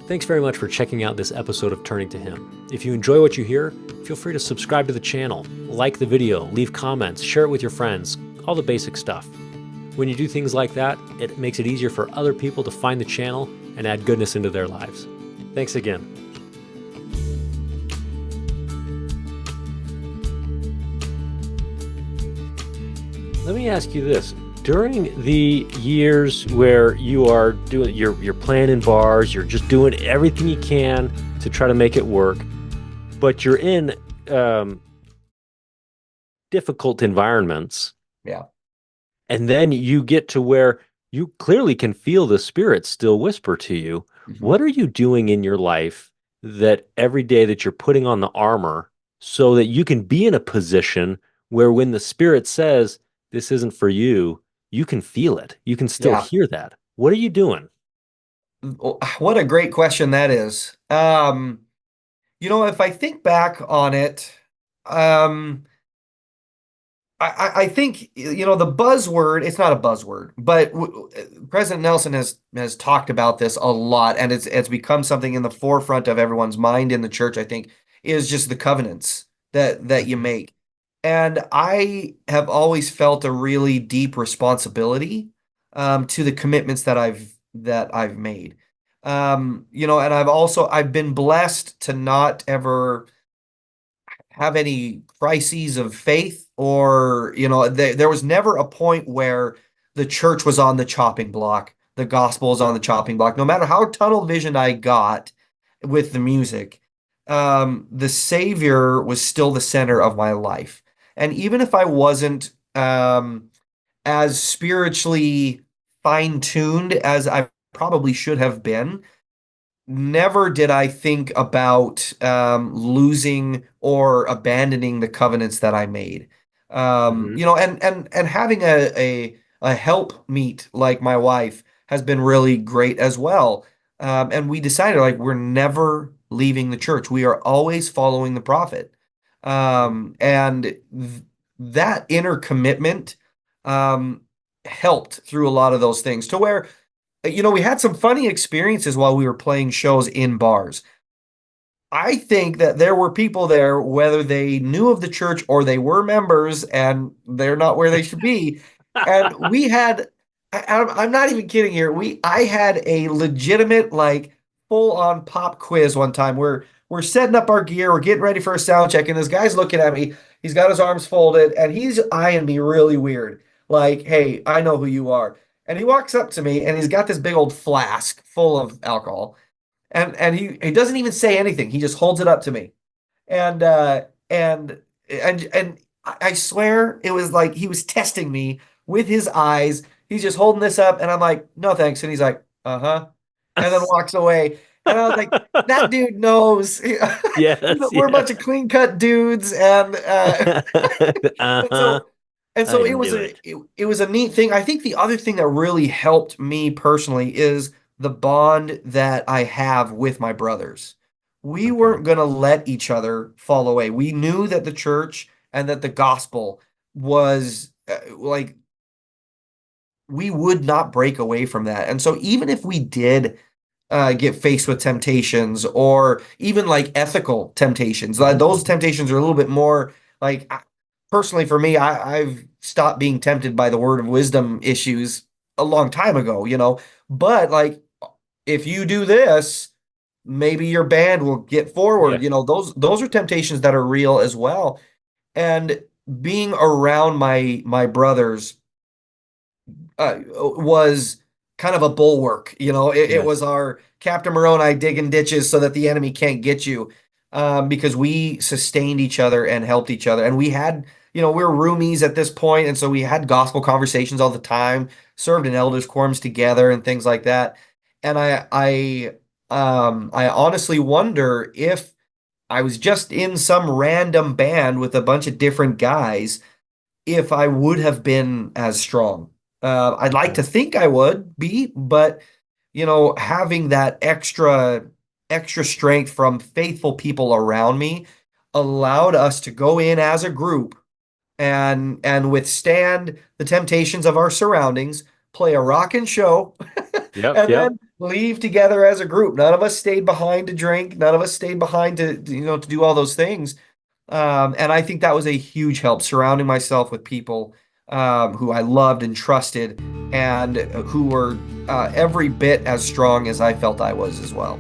Thanks very much for checking out this episode of Turning to Him. If you enjoy what you hear, feel free to subscribe to the channel, like the video, leave comments, share it with your friends, all the basic stuff. When you do things like that, it makes it easier for other people to find the channel and add goodness into their lives. Thanks again. Let me ask you this. During the years where you are doing, you're playing in bars, you're just doing everything you can to try to make it work, but you're in difficult environments. Yeah. And then you get to where you clearly can feel the Spirit still whisper to you. Mm-hmm. What are you doing in your life that every day that you're putting on the armor so that you can be in a position where when the Spirit says, this isn't for you, you can feel it. You can still hear that. What are you doing? What a great question that is. If I think back on it, I think, the buzzword, it's not a buzzword, but President Nelson has talked about this a lot, and it's become something in the forefront of everyone's mind in the church, I think, is just the covenants that you make. And I have always felt a really deep responsibility to the commitments that I've made. And I've been blessed to not ever have any crises of faith, or there was never a point where the church was on the chopping block, the gospel is on the chopping block. No matter how tunnel vision I got with the music, the Savior was still the center of my life. And even if I wasn't as spiritually fine-tuned as I probably should have been, never did I think about losing or abandoning the covenants that I made. And having a help meet like my wife has been really great as well. And we decided, like, we're never leaving the church. We are always following the prophet. That inner commitment helped through a lot of those things, to where we had some funny experiences while we were playing shows in bars. I think that there were people there, whether they knew of the church or they were members, and they're not where they should be. And we had, I'm not even kidding here, I had a legitimate, like, full-on pop quiz one time where we're setting up our gear, we're getting ready for a sound check, and this guy's looking at me, he's got his arms folded, and he's eyeing me really weird. Like, hey, I know who you are. And he walks up to me, and he's got this big old flask full of alcohol. And he doesn't even say anything. He just holds it up to me. And I swear it was like he was testing me with his eyes. He's just holding this up, and I'm like, no thanks. And he's like, uh-huh. And then walks away. And I was like, that dude knows. Yes, we're a bunch of clean-cut dudes, and uh-huh. And so it was a neat thing. I think the other thing that really helped me personally is the bond that I have with my brothers. We weren't going to let each other fall away. We knew that the church and that the gospel was we would not break away from that. And so even if we did get faced with temptations, or even like ethical temptations, those temptations are a little bit more like, personally for me, I've stopped being tempted by the word of wisdom issues a long time ago, but like, if you do this, maybe your band will get forward. Yeah. Those are temptations that are real as well. And being around my brothers was kind of a bulwark. It was our Captain Moroni digging ditches so that the enemy can't get you, because we sustained each other and helped each other. And we had, we were roomies at this point, and so we had gospel conversations all the time, served in elders quorums together and things like that. And I honestly wonder if I was just in some random band with a bunch of different guys, if I would have been as strong. I'd like to think I would be, but having that extra strength from faithful people around me allowed us to go in as a group and withstand the temptations of our surroundings, play a rockin' show, Yep. and Yep. then leave together as a group. None of us stayed behind to drink. None of us stayed behind to do all those things. And I think that was a huge help, surrounding myself with people who I loved and trusted and who were every bit as strong as I felt I was as well.